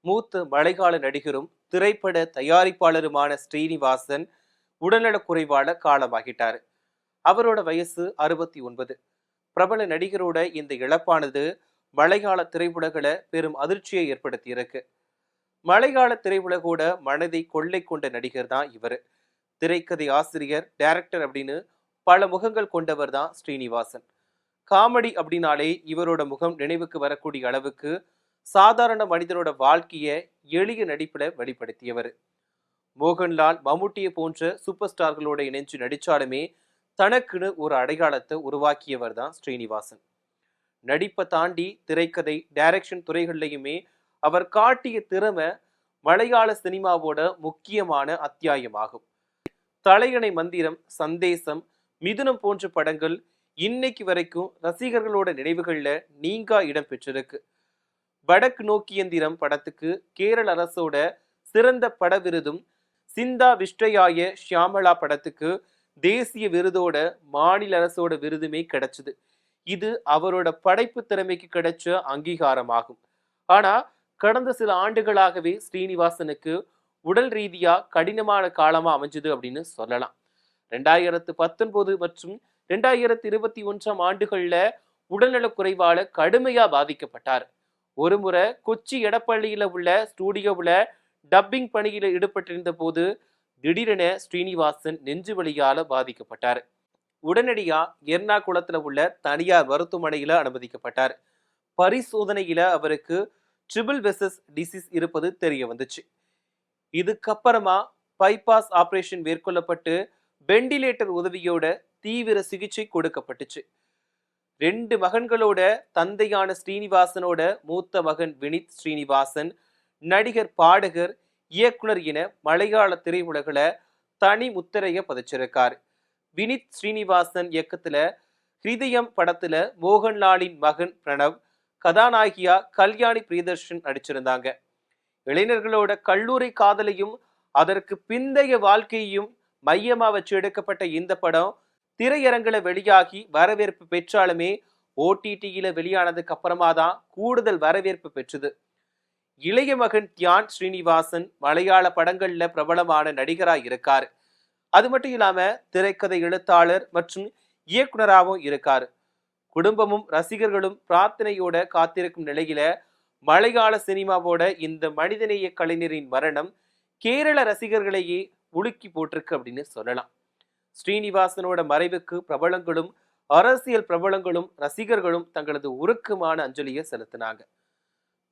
மூத்த மலையாள நடிகரும் திரைப்பட தயாரிப்பாளருமான ஸ்ரீனிவாசன் உடல்நலக் குறைவால காலமாகிட்டாரு. அவரோட வயசு 69. பிரபல நடிகரோட இந்த இழப்பானது மலையாள திரையுலகில பெரும் அதிர்ச்சியை ஏற்படுத்தியிருக்கு. மலையாள திரையுலகோட மனதை கொள்ளை கொண்ட நடிகர் தான் இவரு. திரைக்கதை ஆசிரியர், டைரக்டர் அப்படின்னு பல முகங்கள் கொண்டவர் தான் ஸ்ரீனிவாசன். காமெடி அப்படின்னாலே இவரோட முகம் நினைவுக்கு வரக்கூடிய அளவுக்கு சாதாரண மனிதனோட வாழ்க்கைய எளிய நடிப்புல வெளிப்படுத்தியவர். மோகன்லால், மம்முட்டியை போன்ற சூப்பர் ஸ்டார்களோட இணைஞ்சு நடிச்சாலுமே தனக்குன்னு ஒரு அடையாளத்தை உருவாக்கியவர் தான் ஸ்ரீனிவாசன். நடிப்பை தாண்டி திரைக்கதை, டைரக்ஷன் துறைகள்லையுமே அவர் காட்டிய திறமை மலையாள சினிமாவோட முக்கியமான அத்தியாயமாகும். தலையணை மந்திரம், சந்தேசம், மிதுனம் போன்ற படங்கள் இன்னைக்கு வரைக்கும் ரசிகர்களோட நினைவுகள்ல நீங்கா இடம் பெற்றிருக்கு. வடக்கு நோக்கியந்திரம் படத்துக்கு கேரள அரசோட சிறந்த பட விருதும், சிந்தா விஷ்டயாய ஷியாமலா படத்துக்கு தேசிய விருதோட மாநில அரசோட விருதுமே கிடைச்சது. இது அவரோட படைப்பு திறமைக்கு கிடைச்ச அங்கீகாரமாகும். ஆனா கடந்த சில ஆண்டுகளாகவே ஸ்ரீனிவாசனுக்கு உடல் ரீதியா கடினமான காலமா அமைஞ்சது அப்படின்னு சொல்லலாம். 2019 மற்றும் 2021 ஆண்டுகள்ல உடல்நலக் குறைவால கடுமையா பாதிக்கப்பட்டார். ஒரு முறை கொச்சி எடப்பள்ளியில உள்ள ஸ்டூடியோவுல டப்பிங் பணியில ஈடுபட்டிருந்த போது திடீரென ஸ்ரீனிவாசன் நெஞ்சு வலியால பாதிக்கப்பட்டார். உடனடியா எர்ணாகுளத்துல உள்ள தனியார் மருத்துவமனையில அனுமதிக்கப்பட்டார். பரிசோதனையில அவருக்கு ட்ரிபிள் வெசஸ் டிசீஸ் இருப்பது தெரிய வந்துச்சு. இதுக்கப்புறமா பைபாஸ் ஆபரேஷன் மேற்கொள்ளப்பட்டு வெண்டிலேட்டர் உதவியோட தீவிர சிகிச்சை கொடுக்கப்பட்டுச்சு. 2 மகன்களோட தந்தையான ஸ்ரீனிவாசனோட மூத்த மகன் வினித் ஸ்ரீனிவாசன் நடிகர், பாடகர், இயக்குனர் என மலையாள திரையுலகில தனி முத்திரைய பதிச்சிருக்காரு. வினித் ஸ்ரீனிவாசன் இயக்கத்துல ஹிருதயம் படத்துல மோகன்லாலின் மகன் பிரணவ், கதாநாயகியா கல்யாணி பிரியதர்ஷன் நடிச்சிருந்தாங்க. இளைஞர்களோட கல்லூரி காதலையும் அதற்கு பிந்தைய வாழ்க்கையையும் மையமா வச்சு எடுக்கப்பட்ட இந்த படம் திரையரங்குல வெளியாகி வரவேற்பு பெற்றாலுமே ஓடிடியில வெளியானதுக்கு அப்புறமா தான் கூடுதல் வரவேற்பு பெற்றது. இளைய மகன் தியான் ஸ்ரீனிவாசன் மலையாள படங்கள்ல பிரபலமான நடிகராய் இருக்காரு. அது மட்டும் இல்லாம திரைக்கதை எழுத்தாளர் மற்றும் இயக்குனராகவும் இருக்காரு. குடும்பமும் ரசிகர்களும் பிரார்த்தனையோட காத்திருக்கும் நிலையில மலையாள சினிமாவோட இந்த மனிதநேய கலைஞரின் மரணம் கேரள ரசிகர்களையே உலுக்கி போட்டிருக்கு அப்படின்னு சொல்லலாம். ஸ்ரீனிவாசனோட மறைவுக்கு பிரபலங்களும், அரசியல் பிரபலங்களும், ரசிகர்களும் தங்களது உருக்கமான அஞ்சலியை செலுத்தினாங்க.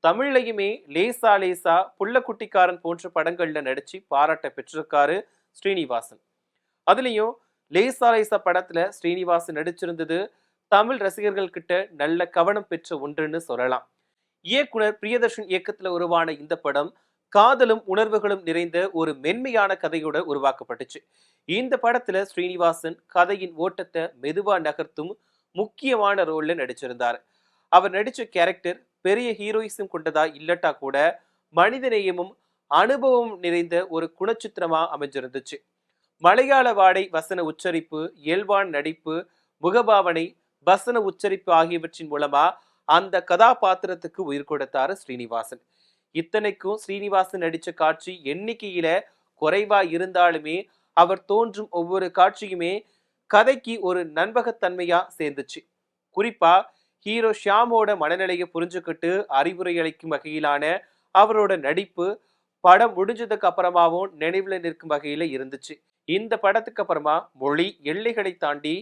தமிழ்லையுமே லேசா லேசா, புள்ளக்குட்டிக்காரன் போன்ற படங்கள்ல நடிச்சு பாராட்ட பெற்றிருக்காரு ஸ்ரீனிவாசன். அதுலயும் லேசா லேசா படத்துல ஸ்ரீனிவாசன் நடிச்சிருந்தது தமிழ் ரசிகர்கள் கிட்ட நல்ல கவனம் பெற்ற ஒன்றுன்னு சொல்லலாம். இயக்குனர் பிரியதர்ஷன் இயக்கத்துல உருவான இந்த படம் காதலும் உணர்வுகளும் நிறைந்த ஒரு மென்மையான கதையோட உருவாக்கப்பட்டுச்சு. இந்த படத்துல ஸ்ரீனிவாசன் கதையின் ஓட்டத்தை மெதுவா நகர்த்தும் முக்கியமான ரோல்ல நடிச்சிருந்தார். அவர் நடிச்ச கேரக்டர் பெரிய ஹீரோயிசம் கொண்டதா இல்லட்டா கூட மனிதநேயமும் அனுபவம் நிறைந்த ஒரு குணச்சித்திரமா அமைஞ்சிருந்துச்சு. மலையாள வாடை, வசன உச்சரிப்பு, இயல்பான நடிப்பு, முகபாவனை, வசன உச்சரிப்பு ஆகியவற்றின் மூலமா அந்த கதாபாத்திரத்துக்கு உயிர் கொடுத்தாரு ஸ்ரீனிவாசன். இத்தனைக்கும் ஸ்ரீனிவாசன் நடிச்ச காட்சி எண்ணிக்கையில குறைவா இருந்தாலுமே அவர் தோன்றும் ஒவ்வொரு காட்சியுமே கதைக்கு ஒரு நண்பகத்தன்மையா சேர்ந்துச்சு. குறிப்பா ஹீரோ ஷியாமோட மனநிலையை புரிஞ்சுக்கிட்டு அறிவுரை அளிக்கும் வகையிலான அவரோட நடிப்பு படம் முடிஞ்சதுக்கு அப்புறமாவும் நினைவுல நிற்கும் வகையில இருந்துச்சு. இந்த படத்துக்கு அப்புறமா மொழி எல்லைகளை தாண்டி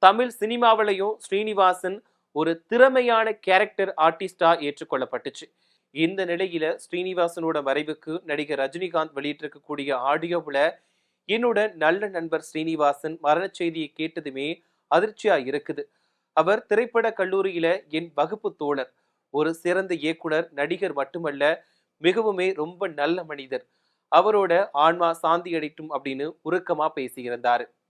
தமிழ் சினிமாவிலையும் ஸ்ரீனிவாசன் ஒரு திறமையான கேரக்டர் ஆர்டிஸ்டா ஏற்றுக்கொள்ளப்பட்டுச்சு. இந்த நிலையில ஸ்ரீனிவாசனோட மறைவுக்கு நடிகர் ரஜினிகாந்த் வெளியிட்டிருக்கக்கூடிய ஆடியோவுல என்னோட நல்ல நண்பர் ஸ்ரீனிவாசன் மரண செய்தியை கேட்டதுமே அதிர்ச்சியா இருக்குது. அவர் திரைப்பட கல்லூரியில என் வகுப்பு தோழர், ஒரு சிறந்த இயக்குனர், நடிகர் மட்டுமல்ல, மிகவுமே ரொம்ப நல்ல மனிதர். அவரோட ஆன்மா சாந்தி அடையட்டும் அப்படின்னு உருக்கமா பேசியிருந்தாரு.